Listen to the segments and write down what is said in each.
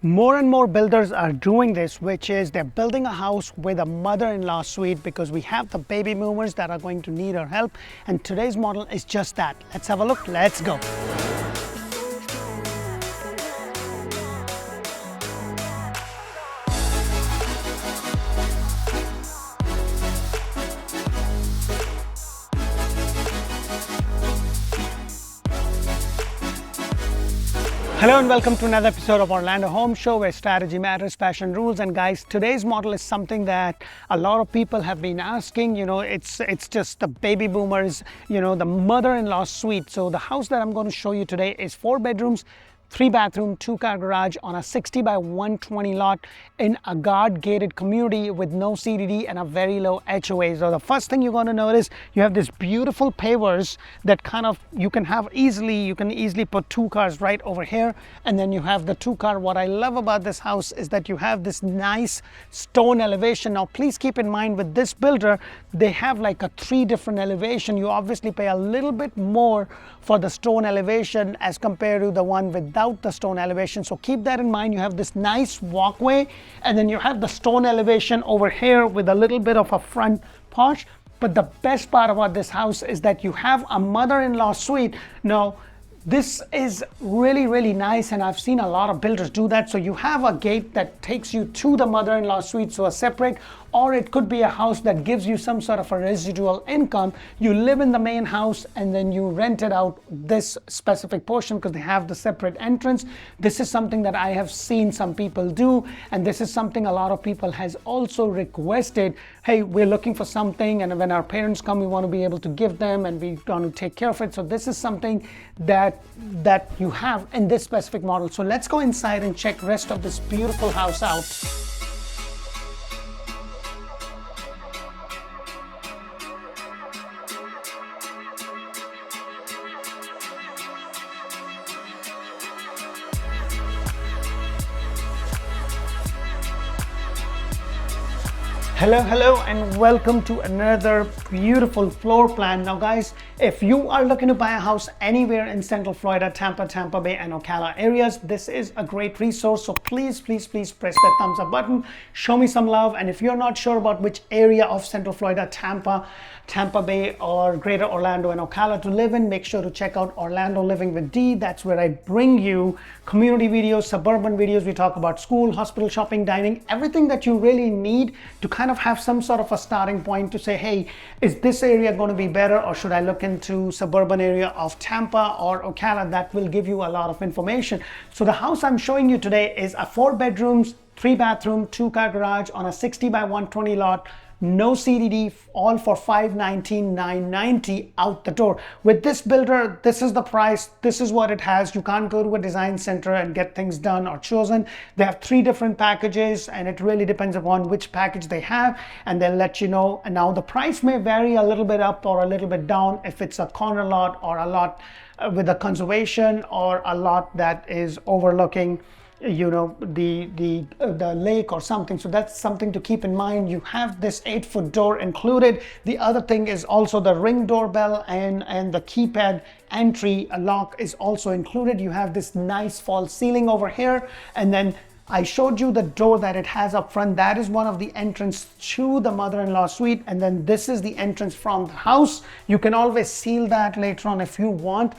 More and more builders are doing this, which is they're building a house with a mother-in-law suite because we have the baby boomers that are going to need our help. And today's model is just that. Let's have a look. Let's go. Hello and welcome to another episode of Orlando Home Show, where strategy matters, fashion rules. And guys, today's model is something that a lot of people have been asking. You know, it's just the baby boomers, you know, the mother-in-law suite. So the house that I'm going to show you today is 4 bedrooms, 3 bathroom, 2-car garage on a 60 by 120 lot in a guard-gated community with no CDD and a very low HOA. So the first thing you're going to notice, you have this beautiful pavers that you can easily put 2 cars right over here, and then you have the 2-car. What I love about this house is that you have this nice stone elevation. Now please keep in mind, with this builder, they have like a 3 different elevation. You obviously pay a little bit more for the stone elevation as compared to the one without the stone elevation. So keep that in mind. You have this nice walkway, and then you have the stone elevation over here with a little bit of a front porch. But the best part about this house is that you have a mother-in-law suite. Now this is really nice, and I've seen a lot of builders do that. So you have a gate that takes you to the mother-in-law suite, so a separate, or it could be a house that gives you some sort of a residual income. You live in the main house and then you rent it out this specific portion because they have the separate entrance. This is something that I have seen some people do, and this is something a lot of people has also requested. Hey, we're looking for something, and when our parents come, we want to be able to give them, and we want to take care of it. So this is something that you have in this specific model. So let's go inside and check rest of this beautiful house out. Hello and welcome to another beautiful floor plan. Now guys, if you are looking to buy a house anywhere in Central Florida, Tampa Bay and Ocala areas, this is a great resource. So please press that thumbs up button, show me some love. And if you're not sure about which area of Central Florida, Tampa Bay or Greater Orlando and Ocala to live in, make sure to check out Orlando Living with D. That's where I bring you community videos, suburban videos. We talk about school, hospital, shopping, dining, everything that you really need to kind of have some sort of a starting point to say, hey, is this area going to be better, or should I look into suburban area of Tampa or Ocala? That will give you a lot of information. So the house I'm showing you today is a 4 bedrooms, 3 bathroom, 2-car garage on a 60 by 120 lot. No CDD, all for $519,990 out the door. With this builder, this is the price, this is what it has. You can't go to a design center and get things done or chosen. They have 3 different packages, and it really depends upon which package they have, and they'll let you know. And now the price may vary a little bit up or a little bit down if it's a corner lot or a lot with a conservation, or a lot that is overlooking, you know, the lake or something. So that's something to keep in mind. You have this 8-foot door included. The other thing is also the Ring doorbell and the keypad entry lock is also included. You have this nice false ceiling over here, and then I showed you the door that it has up front. That is one of the entrance to the mother-in-law suite, and then this is the entrance from the house. You can always seal that later on if you want,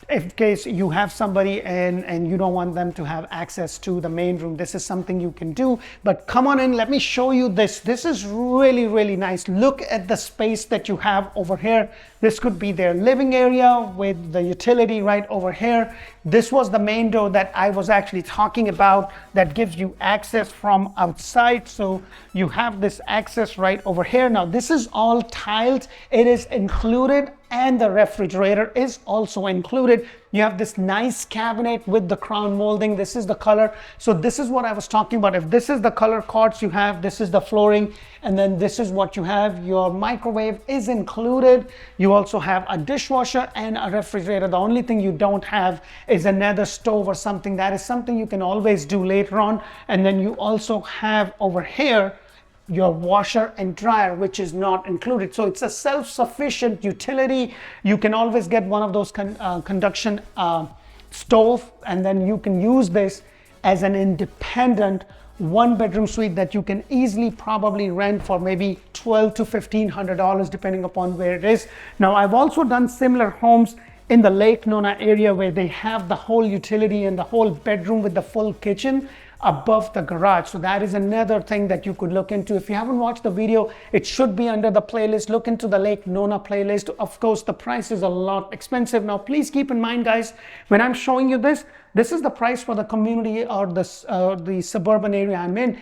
in case you have somebody and you don't want them to have access to the main room. This is something you can do. But come on in, let me show you this. This is really nice. Look at the space that you have over here. This could be their living area with the utility right over here. This was the main door that I was actually talking about that gives you access from outside. So you have this access right over here. Now this is all tiled. It is included, and the refrigerator is also included. You have this nice cabinet with the crown molding. This is the color. So this is what I was talking about. If this is the color quartz you have, this is the flooring, and then this is what you have. Your microwave is included. You also have a dishwasher and a refrigerator. The only thing you don't have is another stove or something. That is something you can always do later on. And then you also have over here your washer and dryer, which is not included. So it's a self-sufficient utility. You can always get one of those conduction stove, and then you can use this as an independent one-bedroom suite that you can easily probably rent for maybe $1,200 to $1,500 depending upon where it is. Now, I've also done similar homes in the Lake Nona area where they have the whole utility and the whole bedroom with the full kitchen above the garage. So that is another thing that you could look into. If you haven't watched the video, it should be under the playlist. Look into the Lake Nona playlist. Of course, the price is a lot expensive. Now, please keep in mind, guys, when I'm showing you this, this is the price for the community or the suburban area I'm in.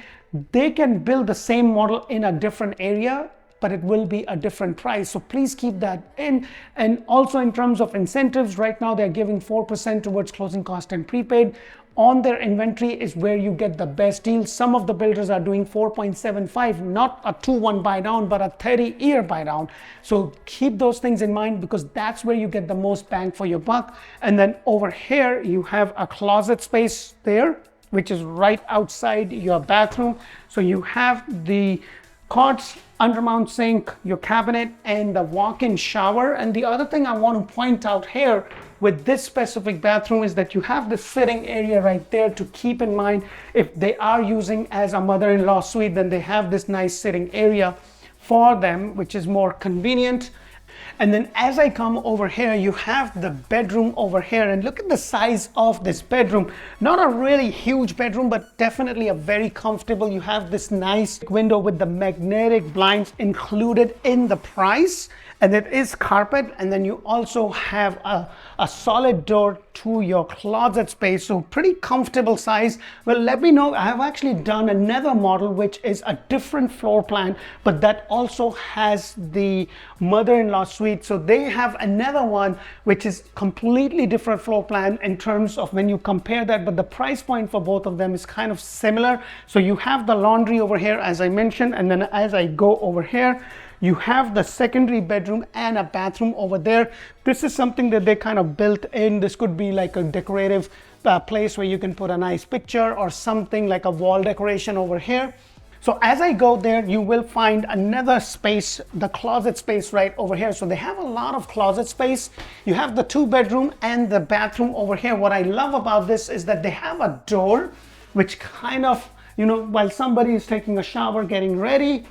They can build the same model in a different area, but it will be a different price. So please keep that in. And also in terms of incentives, right now they're giving 4% towards closing cost and prepaid. On their inventory is where you get the best deals. Some of the builders are doing 4.75, not a 2-1 buy down, but a 30-year buy down. So keep those things in mind because that's where you get the most bang for your buck. And then over here, you have a closet space there, which is right outside your bathroom. So you have the quartz undermount sink, your cabinet, and the walk-in shower. And the other thing I want to point out here with this specific bathroom is that you have the sitting area right there to keep in mind. If they are using as a mother-in-law suite, then they have this nice sitting area for them, which is more convenient. And then as I come over here, you have the bedroom over here, and look at the size of this bedroom. Not a really huge bedroom, but definitely a very comfortable. You have this nice window with the magnetic blinds included in the price, and it is carpet. And then you also have a solid door to your closet space, so pretty comfortable size. Well, let me know. I have actually done another model which is a different floor plan, but that also has the mother-in-law suite. So they have another one which is completely different floor plan in terms of when you compare that, but the price point for both of them is kind of similar. So you have the laundry over here, as I mentioned, and then as I go over here, you have the secondary bedroom and a bathroom over there. This is something that they kind of built in. This could be like a decorative place where you can put a nice picture or something like a wall decoration over here. So as I go there, you will find another space, the closet space right over here. So they have a lot of closet space. You have the 2-bedroom and the bathroom over here. What I love about this is that they have a door which kind of, you know, while somebody is taking a shower, getting ready,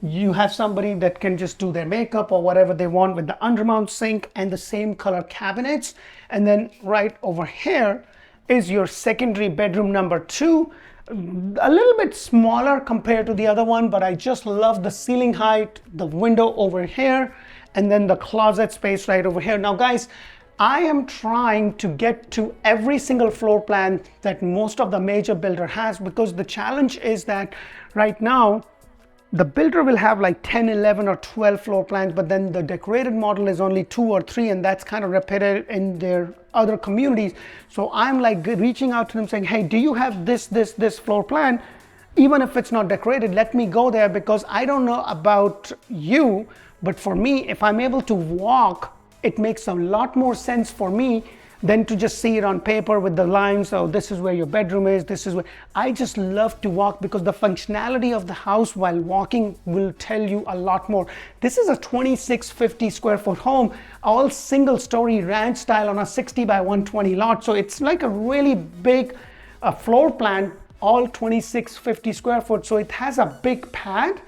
you have somebody that can just do their makeup or whatever they want with the undermount sink and the same color cabinets. And then right over here is your secondary bedroom number 2. A little bit smaller compared to the other one, but I just love the ceiling height, the window over here, and then the closet space right over here. Now guys, I am trying to get to every single floor plan that most of the major builder has, because the challenge is that right now the builder will have like 10, 11 or 12 floor plans, but then the decorated model is only 2 or 3, and that's kind of repeated in their other communities. So I'm like reaching out to them saying, hey, do you have this floor plan? Even if it's not decorated, let me go there, because I don't know about you, but for me, if I'm able to walk, it makes a lot more sense for me than to just see it on paper with the lines. So this is where your bedroom is, this is where. I just love to walk because the functionality of the house while walking will tell you a lot more. This is a 2650 square foot home, all single story ranch style on a 60 by 120 lot. So it's like a really big floor plan, all 2650 square foot. So it has a big pad.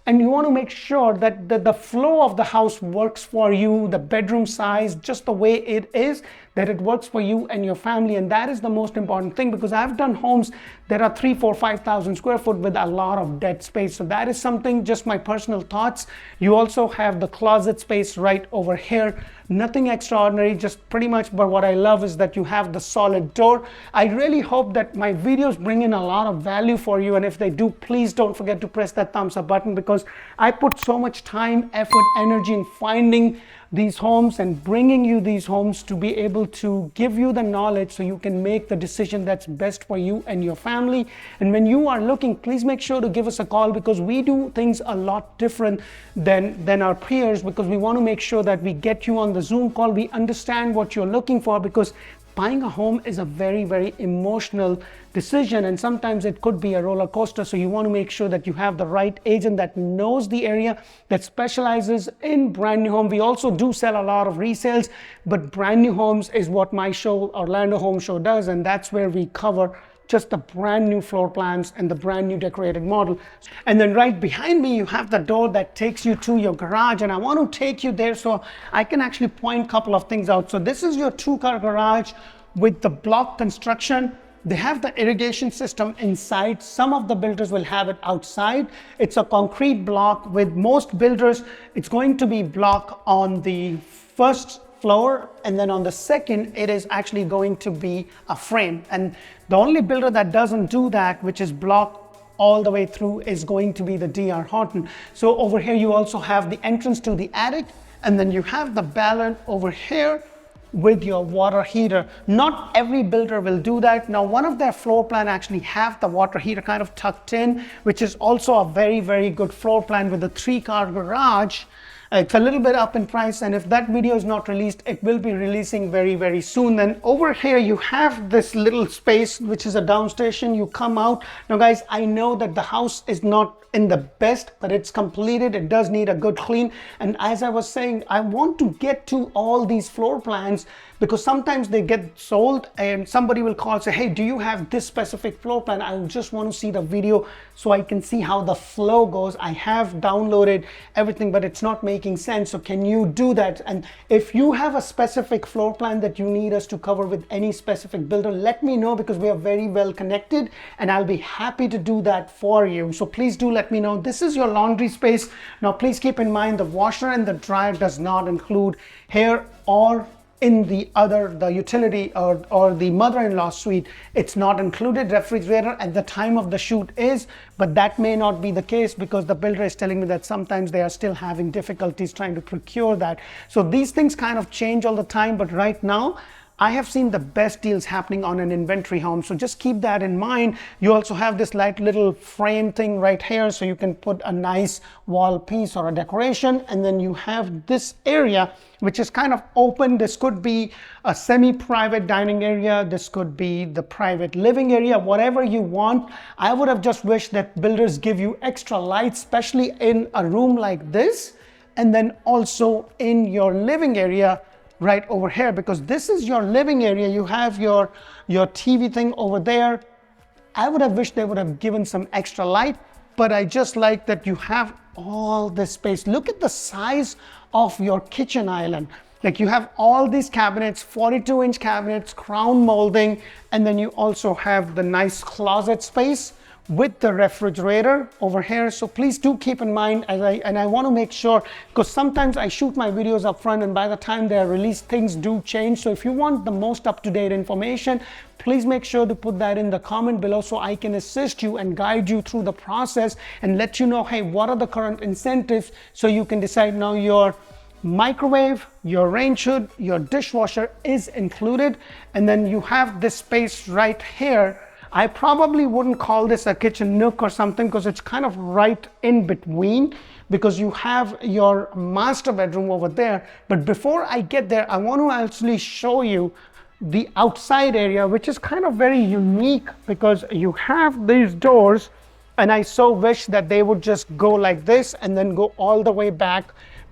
And you want to make sure that the flow of the house works for you, the bedroom size, just the way it is, that it works for you and your family. And that is the most important thing, because I've done homes that are 3, 4, 5,000 square foot with a lot of dead space. So that is something, just my personal thoughts. You also have the closet space right over here. Nothing extraordinary, just pretty much, but what I love is that you have the solid door. I really hope that my videos bring in a lot of value for you, and if they do, please don't forget to press that thumbs up button, because I put so much time, effort, energy in finding these homes and bringing you these homes to be able to give you the knowledge so you can make the decision that's best for you and your family. And when you are looking, please make sure to give us a call, because we do things a lot different than our peers, because we want to make sure that we get you on the Zoom call. We understand what you're looking for, because buying a home is a very, very emotional decision, and sometimes it could be a roller coaster. So you want to make sure that you have the right agent that knows the area, that specializes in brand new home. We also do sell a lot of resales, but brand new homes is what my show, Orlando Home Show, does, and that's where we cover just the brand new floor plans and the brand new decorated model. And then right behind me, you have the door that takes you to your garage, and I want to take you there so I can actually point a couple of things out. So this is your 2-car garage with the block construction. They have the irrigation system inside. Some of the builders will have it outside. It's a concrete block. With most builders, it's going to be block on the first floor, and then on the second, it is actually going to be a frame. And the only builder that doesn't do that, which is block all the way through, is going to be the D.R. Horton. So over here, you also have the entrance to the attic, and then you have the ballad over here with your water heater. Not every builder will do that. Now, one of their floor plan actually have the water heater kind of tucked in, which is also a very, very good floor plan with a 3-car garage. It's a little bit up in price, and if that video is not released, it will be releasing very, very soon. Then over here, you have this little space, which is a downstation. You come out. Now, guys, I know that the house is not in the best, but it's completed. It does need a good clean. And as I was saying, I want to get to all these floor plans because sometimes they get sold and somebody will call and say, hey, do you have this specific floor plan? I just want to see the video so I can see how the flow goes. I have downloaded everything, but it's not making sense. So can you do that? And if you have a specific floor plan that you need us to cover with any specific builder, let me know, because we are very well connected and I'll be happy to do that for you. So please do let me know. This is your laundry space. Now, please keep in mind the washer and the dryer does not include here or in the utility or the mother-in-law suite. It's not included. Refrigerator at the time of the shoot is, but that may not be the case because the builder is telling me that sometimes they are still having difficulties trying to procure that. So these things kind of change all the time, but right now I have seen the best deals happening on an inventory home. So just keep that in mind. You also have this light little frame thing right here, so you can put a nice wall piece or a decoration. And then you have this area, which is kind of open. This could be a semi-private dining area. This could be the private living area, whatever you want. I would have just wished that builders give you extra light, especially in a room like this. And then also in your living area, right over here, because this is your living area. You have your TV thing over there. I would have wished they would have given some extra light, but I just like that you have all this space. Look at the size of your kitchen island. Like, you have all these cabinets, 42-inch cabinets, crown molding, and then you also have the nice closet space with the refrigerator over here. So please do keep in mind, I want to make sure, because sometimes I shoot my videos up front and by the time they're released, things do change. So if you want the most up-to-date information, please make sure to put that in the comment below so I can assist you and guide you through the process and let you know, hey, what are the current incentives, so you can decide. Now, your microwave, your range hood, your dishwasher is included, and then you have this space right here. I probably wouldn't call this a kitchen nook or something, because it's kind of right in between, because you have your master bedroom over there. But before I get there, I want to actually show you the outside area, which is kind of very unique, because you have these doors, and I so wish that they would just go like this and then go all the way back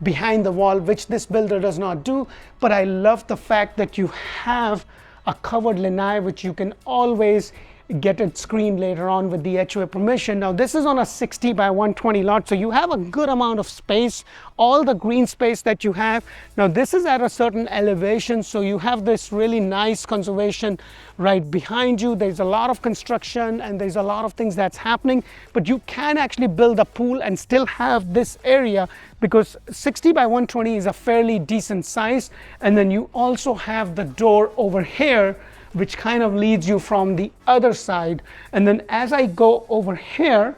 behind the wall, which this builder does not do. But I love the fact that you have a covered lanai, which you can always get it screened later on with the HOA permission. Now, this is on a 60 by 120 lot, so you have a good amount of space, all the green space that you have. Now, this is at a certain elevation, so you have this really nice conservation right behind you. There's a lot of construction and there's a lot of things that's happening, but you can actually build a pool and still have this area, because 60 by 120 is a fairly decent size. And then you also have the door over here, which kind of leads you from the other side. And then as I go over here,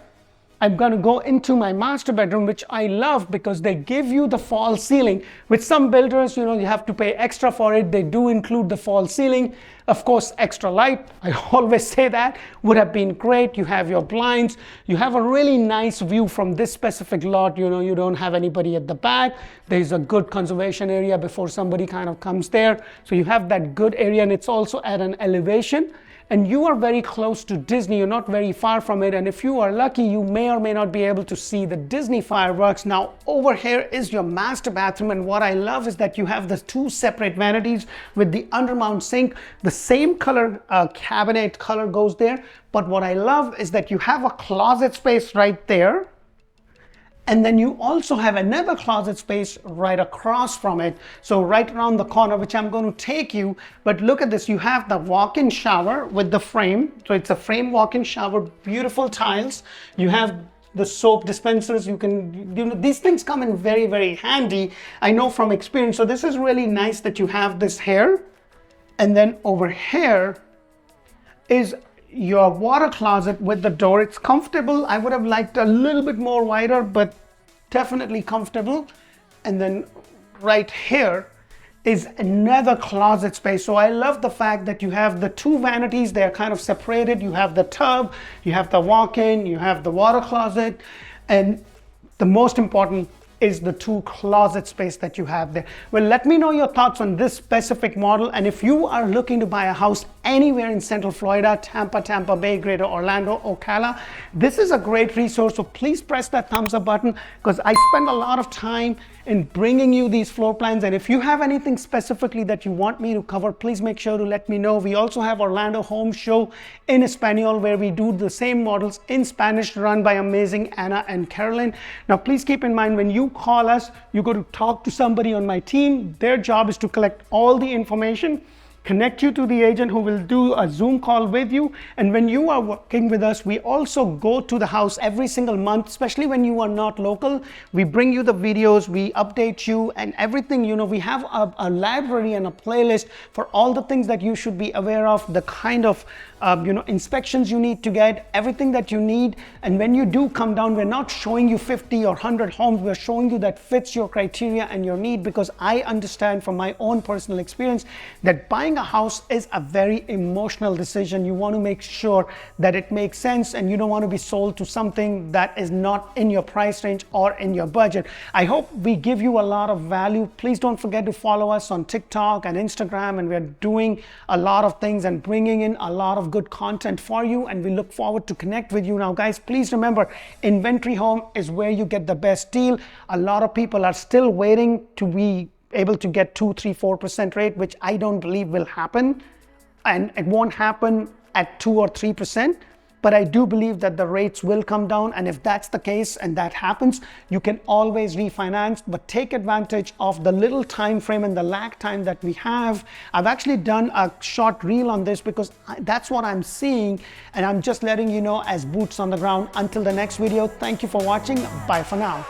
I'm going to go into my master bedroom, which I love because they give you the false ceiling. With some builders, you have to pay extra for it. They do include the false ceiling. Of course, extra light, I always say that, would have been great. You have your blinds. You have a really nice view from this specific lot. You don't have anybody at the back. There's a good conservation area before somebody kind of comes there. So you have that good area, and it's also at an elevation. and you are very close to Disney, you're not very far from it, and if you are lucky, you may or may not be able to see the Disney fireworks. Now over here is your master bathroom, and what I love is that you have the two separate vanities with the undermount sink. The same color cabinet color goes there, but what I love is that you have a closet space right there. And then you also have another closet space right across from it. So right around the corner, which I'm going to take you. But look at this, you have the walk-in shower with the frame. So it's a frame walk-in shower, beautiful tiles. You have the soap dispensers. You can, these things come in very, very handy. I know from experience. So this is really nice that you have this here. And then over here is your water closet with the door. It's comfortable. I would have liked a little bit more wider, but definitely comfortable. And then right here is another closet space. So I love the fact that you have the two vanities. They're kind of separated. You have the tub, you have the walk-in, you have the water closet, and the most important is the two closet space that you have there. Well, let me know your thoughts on this specific model, and if you are looking to buy a house anywhere in Central Florida, Tampa Bay, Greater Orlando, Ocala, this is a great resource. So please press that thumbs up button, because I spend a lot of time in bringing you these floor plans, and if you have anything specifically that you want me to cover, please make sure to let me know. We also have Orlando Home Show in Espanol, where we do the same models in Spanish, run by amazing Anna and Carolyn. Now please keep in mind, when you call us, you go to talk to somebody on my team. Their job is to collect all the information, connect you to the agent who will do a Zoom call with you. And when you are working with us, we also go to the house every single month, especially when you are not local. We bring you the videos, we update you and everything. We have a library and a playlist for all the things that you should be aware of, the kind of inspections you need to get, everything that you need. And when you do come down, we're not showing you 50 or 100 homes. We're showing you that fits your criteria and your need, because I understand from my own personal experience that buying a house is a very emotional decision. You want to make sure that it makes sense, and you don't want to be sold to something that is not in your price range or in your budget. I hope we give you a lot of value. Please don't forget to follow us on TikTok and Instagram, and we're doing a lot of things and bringing in a lot of good content for you, and we look forward to connect with you. Now guys, please remember, Inventory Home is where you get the best deal. A lot of people are still waiting to be able to get 2, 3, 4% rate, which I don't believe will happen, and it won't happen at 2 or 3%. But I do believe that the rates will come down, and if that's the case and that happens, you can always refinance, but take advantage of the little time frame and the lag time that we have. I've actually done a short reel on this because that's what I'm seeing, and I'm just letting you know as boots on the ground. Until the next video, thank you for watching. Bye for now.